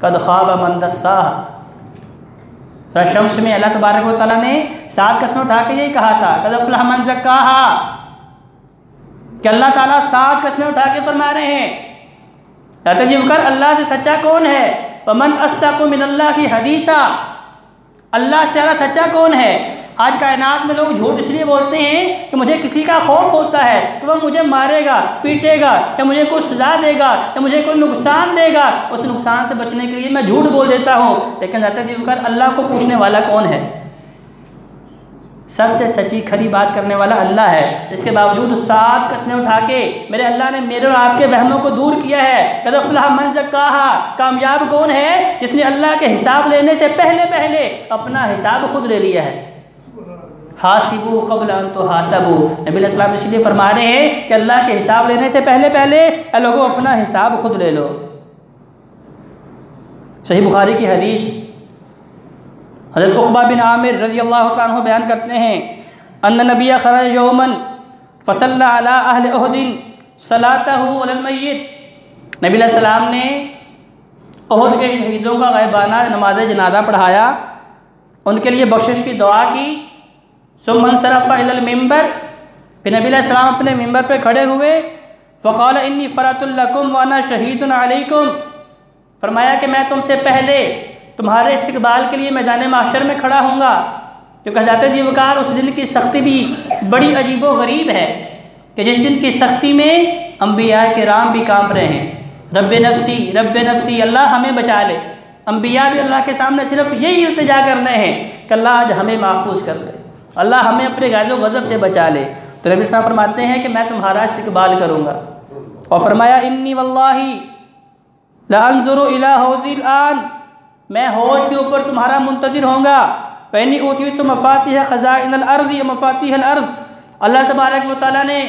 कद ख़ाब मन दस्साहा। सूरह शम्स में अल्लाह तबारक व तआला ने 7 कस्में उठा के यही कहा था, कद अफ़लह मन ज़क्काहा, कि अल्लाह ताला 7 कस्में उठा के फरमा रहे हैं कर अल्लाह से सच्चा कौन है, वमन अस्दक़ु मिनल्लाहि हदीसा, अल्लाह से ज़्यादा सच्चा कौन है। आज कायनात में लोग झूठ इसलिए बोलते हैं कि मुझे किसी का खौफ होता है कि वह मुझे मारेगा, पीटेगा, या मुझे कोई सजा देगा, या मुझे कोई नुकसान देगा, उस नुकसान से बचने के लिए मैं झूठ बोल देता हूँ। लेकिन ज़ात-ए-ज़िक्र अल्लाह को पूछने वाला कौन है? सबसे सच्ची खरी बात करने वाला अल्लाह है। इसके बावजूद 7 कस्में उठा के मेरे अल्लाह ने मेरे और आपके वहमों को दूर किया है। कद अफ़लह मन ज़क्काहा, कामयाब कौन है जिसने अल्लाह के हिसाब लेने से पहले अपना हिसाब खुद ले लिया है। हासिबू क़ब्ल अन तुहासबू, नबी अलैहि सलाम इसलिए फरमा रहे हैं कि अल्लाह के हिसाब लेने से पहले लोगों अपना हिसाब खुद ले लो। सही बुखारी की हदीस, हज़रत उक़बा बिन आमिर रज़ियल्लाहु तआला अन्हु बयान करते हैं, अन्न नबिय खरज यौमन फसल्ला अला अहल उहदिन सलातहु अलल मय्यित। नबी अलैहि सलाम ने उहद के शहीदों का ग़ैबाना नमाज जनाजा पढ़ाया, उनके लिए बख्शिश की दुआ की। सुम्मन सरफ़ा इलल मिंबर, फिर नबी अलैहि सलाम अपने मिंबर पे खड़े हुए। फ़क़ाल इन्नी फ़रतुल लकुम व अना शहीदुन अलैकुम, फरमाया कि मैं तुमसे पहले तुम्हारे इस्तक़बाल के लिए मैदान माशर में खड़ा हूँगा। क्योंकि ज़ात-ए-ज़िक्र उस दिन की सख्ती भी बड़ी अजीब व गरीब है कि जिस दिन की सख्ती में अम्बिया किराम भी काँप रहे हैं, रब्बे नफ्सी, अल्लाह हमें बचा ले। अम्बिया भी अल्लाह के सामने सिर्फ यही इल्तिजा कर रहे हैं कि अल्लाह आज हमें महफूज कर ले, अल्लाह हमें अपने गाज़ो गज़ब से बचा ले। तो नबी साहब फरमाते हैं कि मैं तुम्हारा इस्तक़बाल करूँगा। और फरमाया इन्नी वल्लाही ला अंज़ुरु इला हौज़िल आन, मैं हौज़ के ऊपर तुम्हारा मुंतज़िर होऊंगा। वइन्नी ऊतीतु मफ़ातिह ख़ज़ाइनल अर्ज़ि व मफ़ातिहल अर्ज़, अल्लाह तबारक व तआला ने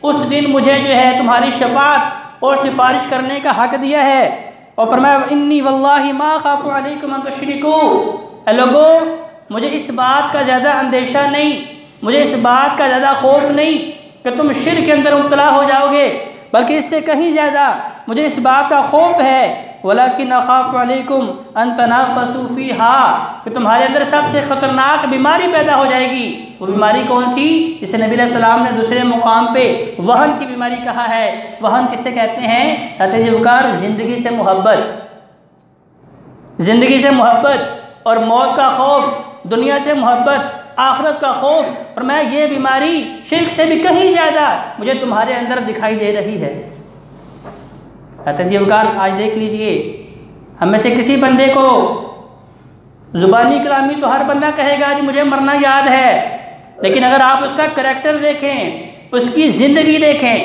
उस दिन मुझे जो है तुम्हारी शफ़ाअत और सिफारिश करने का हक़ दिया है। और फरमाया इन्नी वल्लाही मा ख़ाफ़ु अलैकुम अन तुशरिकू, ऐ लोगों मुझे इस बात का ज़्यादा अंदेशा नहीं, मुझे इस बात का ज़्यादा खौफ नहीं कि तुम शिर्क के अंदर मुब्तला हो जाओगे, बल्कि इससे कहीं ज़्यादा मुझे इस बात का खौफ है वलाकिन अख़ाफ़ु अलैकुम अन तनाफ़सू फ़ीहा, कि तुम्हारे अंदर सबसे ख़तरनाक बीमारी पैदा हो जाएगी। वो बीमारी कौन सी? जिसे नबी अलैहि सलाम ने दूसरे मुकाम पे वहन की बीमारी कहा है। वहन किसे कहते हैं? ज़ात-ए-ज़िक्र ज़िंदगी से मोहब्बत, ज़िंदगी से मोहब्बत और मौत का खौफ, दुनिया से मोहब्बत, आखिरत का खौफ। फरमाया ये बीमारी शिर्क से भी कहीं ज़्यादा मुझे तुम्हारे अंदर दिखाई दे रही है। ज़ात-ए-ज़िक्र आज देख लीजिए, हम में से किसी बंदे को ज़ुबानी कलामी तो हर बंदा कहेगा जी मुझे मरना याद है, लेकिन अगर आप उसका करैक्टर देखें, उसकी ज़िंदगी देखें,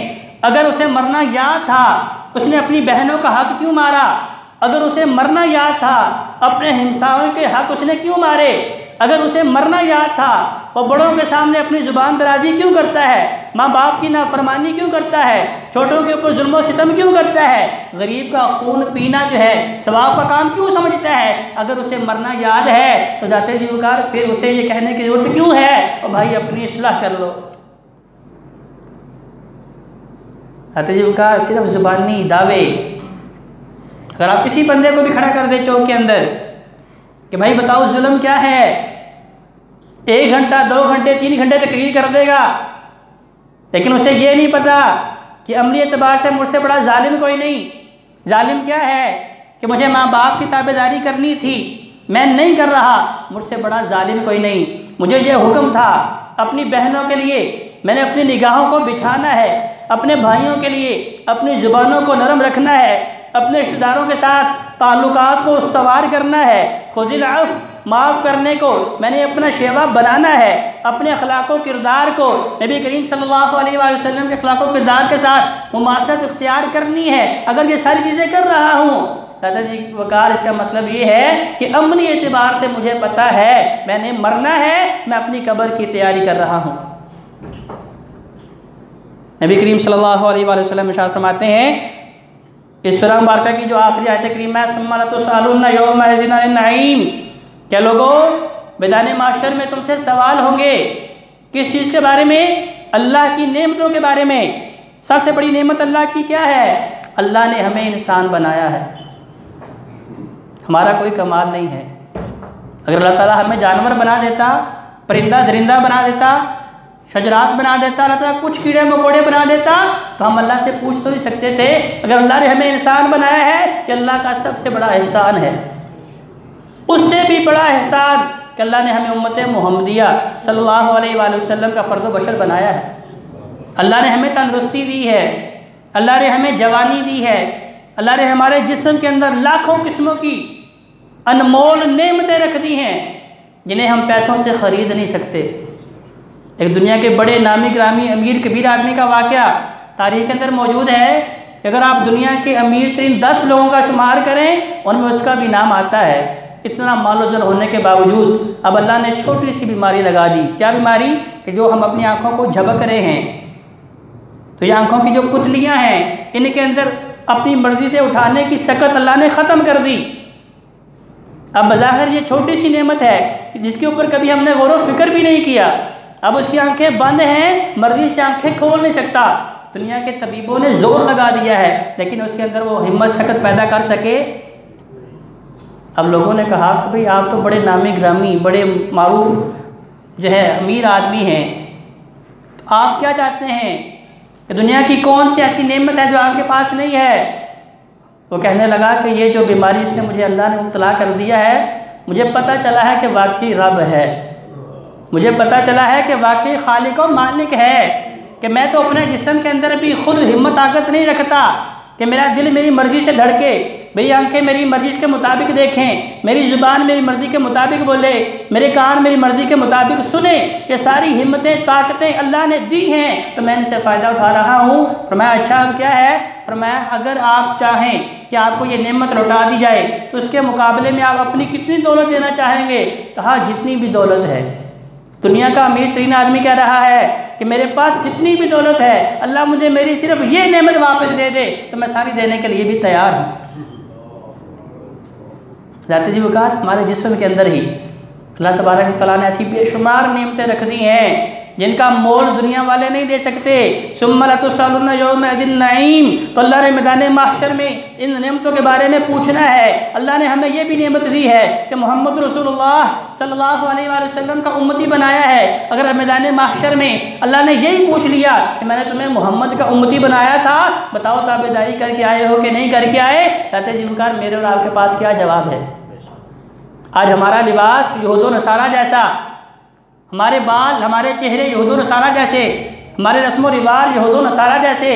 अगर उसे मरना याद था उसने अपनी बहनों का हक़ क्यों मारा? अगर उसे मरना याद था अपने हिंसाओं के हक़ उसने क्यों मारे? अगर उसे मरना याद था वो बड़ों के सामने अपनी ज़ुबान दराजी क्यों करता है? माँ बाप की नाफरमानी क्यों करता है? छोटों के ऊपर जुल्म और सितम क्यों करता है? गरीब का खून पीना जो है सवाब का काम क्यों समझता है? अगर उसे मरना याद है तो ज़ात-ए-ज़िक्र फिर उसे ये कहने की ज़रूरत क्यों है और भाई अपनी इस्लाह कर लो। ज़ात-ए-ज़िक्र सिर्फ ज़ुबानी दावे। अगर आप किसी बंदे को भी खड़ा कर दे चौक के अंदर कि भाई बताओ जुल्म क्या है, 1 घंटा 2 घंटे 3 घंटे तकरीर कर देगा, लेकिन उसे ये नहीं पता कि अमली एतबार से मुझसे बड़ा जालिम कोई नहीं। जालिम क्या है कि मुझे माँ बाप की ताबेदारी करनी थी, मैं नहीं कर रहा, मुझसे बड़ा जालिम कोई नहीं। मुझे ये हुक्म था अपनी बहनों के लिए मैंने अपनी निगाहों को बिछाना है, अपने भाइयों के लिए अपनी ज़ुबानों को नरम रखना है, अपने रिश्तेदारों के साथ ताल्लुकात को उस्तवार करना है, खुज़िल अफ़्व माफ़ करने को मैंने अपना शेवा बनाना है, अपने अखलाक़ो किरदार को नबी करीम सल्लल्लाहु अलैहि वसल्लम के अखलाक़ो किरदार के साथ मुमासलत इख्तियार करनी है। अगर ये सारी चीज़ें कर रहा हूँ ज़ात-ए-ज़िक्र इसका मतलब ये है कि अमली एतबार से मुझे पता है मैंने मरना है, मैं अपनी कब्र की तैयारी कर रहा हूँ। नबी करीम सल्लल्लाहु अलैहि वसल्लम इरशाद फरमाते हैं इस सूरह मुबारक की जो आखिरी आयत करीम है, सुम्मा लतुसअलुन्ना यौमइज़िन अनिन नईम, क्या लोगों मैदान माशर में तुमसे सवाल होंगे किस चीज़ के बारे में? अल्लाह की नेमतों के बारे में। सबसे बड़ी नेमत अल्लाह की क्या है? अल्लाह ने हमें इंसान बनाया है। हमारा कोई कमाल नहीं है। अगर अल्लाह ताला हमें जानवर बना देता, परिंदा दरिंदा बना देता, शजरात बना देता, अल्लाह ताला कुछ कीड़े मकोड़े बना देता, तो हम अल्लाह से पूछ तो नहीं सकते थे। अगर अल्लाह ने हमें इंसान बनाया है, ये अल्लाह का सबसे बड़ा एहसान है। उससे भी बड़ा एहसान कि अल्लाह ने हमें उम्मत मुहम्मदिया सल्लल्लाहु अलैहि वसल्लम का फ़र्द बशर बनाया है। अल्लाह ने हमें तंदुरुस्ती दी है, अल्लाह ने हमें जवानी दी है, अल्लाह ने हमारे जिस्म के अंदर लाखों किस्मों की अनमोल नेमतें रख दी हैं जिन्हें हम पैसों से ख़रीद नहीं सकते। एक दुनिया के बड़े नामी ग्रामी अमीर कबीर आदमी का वाक़या तारीख़ के अंदर मौजूद है कि अगर आप दुनिया के अमीर तरीन 10 लोगों का शुमार करें उनमें उसका भी नाम आता है। इतना मालोजर होने के बावजूद अब अल्लाह ने छोटी सी बीमारी लगा दी। क्या बीमारी? कि जो हम अपनी आँखों को झपक रहे हैं, तो ये आँखों की जो पुतलियाँ हैं इनके अंदर अपनी मर्ज़ी से उठाने की सकत अल्लाह ने ख़त्म कर दी। अब बज़ाहिर ये छोटी सी नेमत है जिसके ऊपर कभी हमने गौर व फिक्र भी नहीं किया। अब उसकी आंखें बंद हैं, मर्ज़ी से आंखें खोल नहीं सकता। दुनिया के तबीबों ने ज़ोर लगा दिया है लेकिन उसके अंदर वो हिम्मत सकत पैदा कर सके। अब लोगों ने कहा कि भाई आप तो बड़े नामी ग्रामी बड़े मारूफ जो है अमीर आदमी हैं, तो आप क्या चाहते हैं कि दुनिया की कौन सी ऐसी नेमत है जो आपके पास नहीं है? वो कहने लगा कि ये जो बीमारी इसने मुझे अल्लाह ने मुब्तला कर दिया है, मुझे पता चला है कि वाकई रब है, मुझे पता चला है कि वाकई खालिक और मालिक है, कि मैं तो अपने जिस्म के अंदर भी खुद हिम्मत ताकत नहीं रखता कि मेरा दिल मेरी मर्ज़ी से धड़के, मेरी आंखें मेरी मर्ज़ी के मुताबिक देखें, मेरी ज़ुबान मेरी मर्ज़ी के मुताबिक बोले, मेरे कान मेरी मर्ज़ी के मुताबिक सुने। ये सारी हिम्मतें ताकतें अल्लाह ने दी हैं, तो मैं इनसे फ़ायदा उठा रहा हूँ। फरमाया अच्छा अब क्या है? फरमाया अगर आप चाहें कि आपको ये नेमत लौटा दी जाए तो उसके मुकाबले में आप अपनी कितनी दौलत देना चाहेंगे? कहा जितनी भी दौलत है। दुनिया का अमीर तरीन आदमी कह रहा है कि मेरे पास जितनी भी दौलत है, अल्लाह मुझे मेरी सिर्फ ये नेमत वापस दे दे तो मैं सारी देने के लिए भी तैयार हूँ। ज़ात जी वक़ार हमारे जिस्म के अंदर ही अल्लाह तबारक व तआला ने ऐसी बेशुमार नेमतें रख दी हैं जिनका मोल दुनिया वाले नहीं दे सकते। सुम्मा लतुस्अलुन्ना यौमइज़िन नईम, तो अल्लाह ने मैदान महशर में इन नेमतों के बारे में पूछना है। अल्लाह ने हमें ये भी नेमत दी है कि मोहम्मद रसूलुल्लाह सल्लल्लाहु अलैहि वसल्लम का उम्मती बनाया है। अगर मैदान महशर में अल्लाह ने यही पूछ लिया कि मैंने तुम्हें मोहम्मद का उम्मती बनाया था, बताओ ताबेदारी करके आए हो कि नहीं करके आए? कहते जी वक़ार मेरे और आपके पास क्या जवाब है? आज हमारा लिबास यहूद व नसारा जैसा, हमारे बाल हमारे चेहरे यहूद व नसारा जैसे, हमारे रस्म व रिवाज यहूद व नसारा जैसे,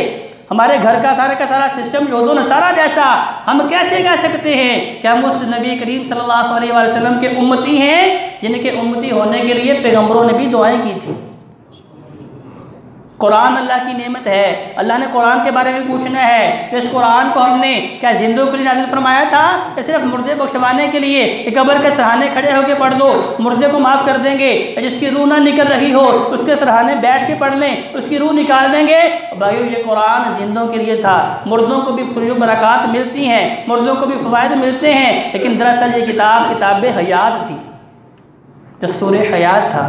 हमारे घर का सारा सिस्टम यहूद व नसारा जैसा, हम कैसे कह सकते हैं कि हम उस नबी करीम सल्लल्लाहु अलैहि वसल्लम के उम्मती हैं जिनके उम्मती होने के लिए पैगम्बरों ने भी दुआएं की थी। कुरान अल्लाह की नेमत है, अल्लाह ने कुरान के बारे में पूछना है। इस कुरान को हमने क्या जिंदों के लिए नाज़िल फरमाया था या सिर्फ मुर्दे बख्शवाने के लिए? कब्र के सराहने खड़े होकर पढ़ दो, मुर्दे को माफ़ कर देंगे। जिसकी रूह ना निकल रही हो उसके सराहने बैठ के पढ़ लें, उसकी रूह निकाल देंगे। भाइयों ये कुरान जिंदों के लिए था। मुर्दों को भी फुज़ूल बरक़ात मिलती हैं, मुर्दों को भी फ़वाइद मिलते हैं, लेकिन दरअसल ये किताब हयात थी, दस्तूर हयात था।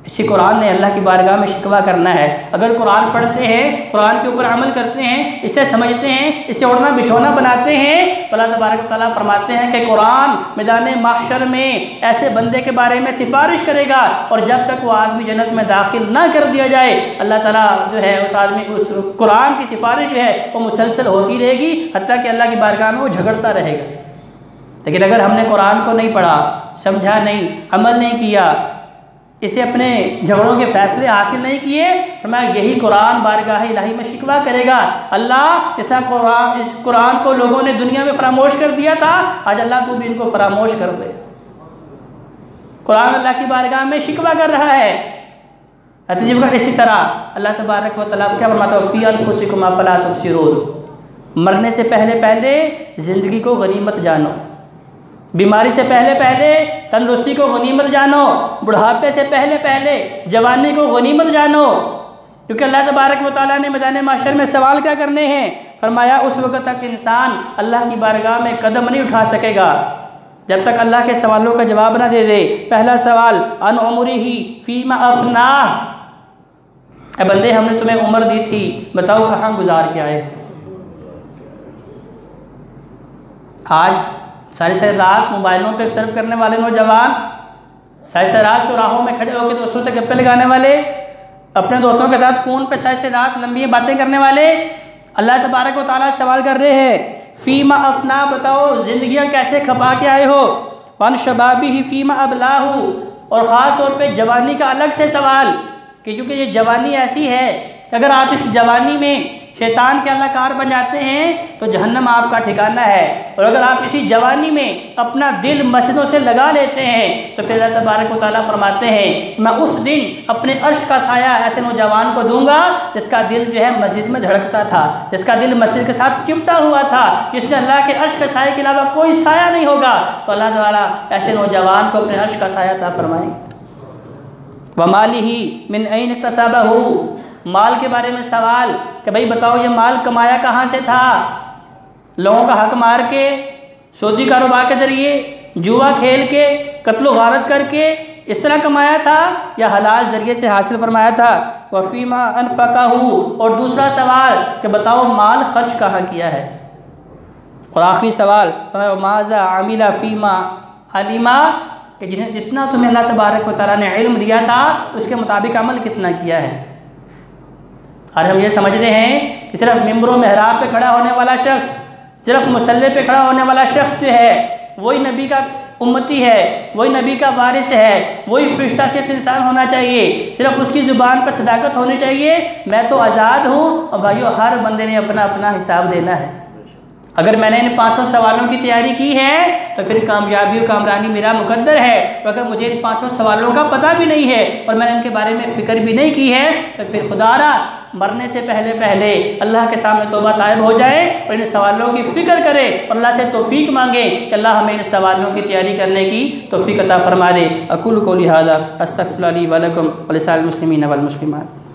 इसी कुरान ने अल्लाह की बारगाह में शिकवा करना है। अगर कुरान पढ़ते हैं, कुरान के ऊपर अमल करते हैं, इसे समझते हैं, इसे ओढ़ना बिछोना बनाते हैं, तो अल्लाह तबारक व तआला फरमाते हैं कि कुरान मैदान महशर में ऐसे बंदे के बारे में सिफारिश करेगा और जब तक वो आदमी जन्नत में दाखिल ना कर दिया जाए अल्लाह ताला जो है उस आदमी उस कुरान की सिफारिश जो है वो मुसलसल होती रहेगी हत्ता कि अल्लाह की बारगाह में वो झगड़ता रहेगा। लेकिन अगर हमने कुरान को नहीं पढ़ा, समझा नहीं, अमल नहीं किया, इसे अपने झगड़ों के फैसले हासिल नहीं किए, तो मैं यही कुरान बारगाह इलाही में शिकवा करेगा। अल्लाह इस कुरान को लोगों ने दुनिया में फरामोश कर दिया था, आज अल्लाह तू भी इनको फरामोश कर दे। कुरान अल्लाह की बारगाह में शिकवा कर रहा है। इसी तरह अल्लाह तबारक व तआला क्या फरमाता है? फ़ी अनफुसिकुम अफ़ला तुबसिरून, मरने से पहले पहले ज़िंदगी को गनीमत जानो, बीमारी से पहले पहले तंदुरुस्ती को गनीमत जानो, बुढ़ापे से पहले पहले जवानी को गनीमत जानो। क्योंकि अल्लाह तबारक व तआला ने मैदान महशर में सवाल क्या करने हैं? फरमाया उस वक़्त तक इंसान अल्लाह की बारगाह में कदम नहीं उठा सकेगा जब तक अल्लाह के सवालों का जवाब ना दे दे। पहला सवाल अन उमरिही फ़ीमा अफ़नाह, बंदे हमने तुम्हें उम्र दी थी, बताओ कहाँ गुजार के आए। आज सारी सारी रात मोबाइलों पे सर्फ करने वाले नौजवान, सारी सारी रात चौराहों में खड़े होकर दोस्तों से गप्पे लगाने वाले, अपने दोस्तों के साथ फ़ोन पे सारी सारी रात लंबी बातें करने वाले, अल्लाह तबारक व तआला सवाल कर रहे हैं फ़ीमा अफना, बताओ ज़िंदगियाँ कैसे खपा के आए हो। वन शबाबी ही फ़ीमा अबलाहू, और ख़ास तौर पे जवानी का अलग से सवाल कि क्योंकि ये जवानी ऐसी है कि अगर आप इस जवानी में शैतान के अल्लाहकार बन जाते हैं तो जहन्नम आपका ठिकाना है, और अगर आप इसी जवानी में अपना दिल मस्जिदों से लगा लेते हैं तो फिर अल्लाह तबारक व तआला फरमाते हैं मैं उस दिन अपने अर्श का साया ऐसे नौजवान को दूंगा जिसका दिल जो है मस्जिद में धड़कता था, जिसका दिल मस्जिद के साथ चिमटा हुआ था, जिसने अल्लाह के अर्श के साए के अलावा कोई साया नहीं होगा, तो अल्लाह तआला ऐसे नौजवान को अपने अर्श का साया अता फरमाएंगे। वमालिही मिन ऐन इक्तसबहू, माल के बारे में सवाल कि भाई बताओ ये माल कमाया कहाँ से था, लोगों का हक मार के, सौदी कारोबार के ज़रिए, जुआ खेल के, कत्ल गारत करके इस तरह कमाया था या हलाल ज़रिए से हासिल फरमाया था। वफ़ीमा अनफ़क़हू, और दूसरा सवाल कि बताओ माल खर्च कहाँ किया है। और आखिरी सवाल माज़ा आमिला फ़ीमा अलिमा, कि जिन्हें जितना तुम्हें अल्लाह तबारक व तआला ने इल्म दिया था उसके मुताबिक अमल कितना किया है। और हम ये समझ रहे हैं कि सिर्फ मिंबरों मेहराब पे खड़ा होने वाला शख्स, सिर्फ मुसल्ले पे खड़ा होने वाला शख्स जो है वही नबी का उम्मती है, वही नबी का वारिस है, वही फरिश्ता सिर्फ इंसान होना चाहिए, सिर्फ उसकी ज़ुबान पर सदाकत होनी चाहिए, मैं तो आज़ाद हूँ। और भाइयों हर बंदे ने अपना अपना हिसाब देना है। अगर मैंने इन 500 सवालों की तैयारी की है तो फिर कामयाबी और कामरानी मेरा मुकद्दर है। तो अगर मुझे इन 500 सवालों का पता भी नहीं है और मैंने इनके बारे में फ़िक्र भी नहीं की है तो फिर खुदारा मरने से पहले पहले अल्लाह के सामने तौबा तायब हो जाए और इन सवालों की फ़िक्र करे और अल्लाह से तौफीक मांगे कि अल्लाह हमें इन सवालों की तैयारी करने की तौफीक अता फरमा दे। अक़ूलु क़ौली हाज़ा अस्तग़फ़िरुल्लाह ली व लकुम व लिसाइरिल मुस्लिमीन वल मुस्लिमात।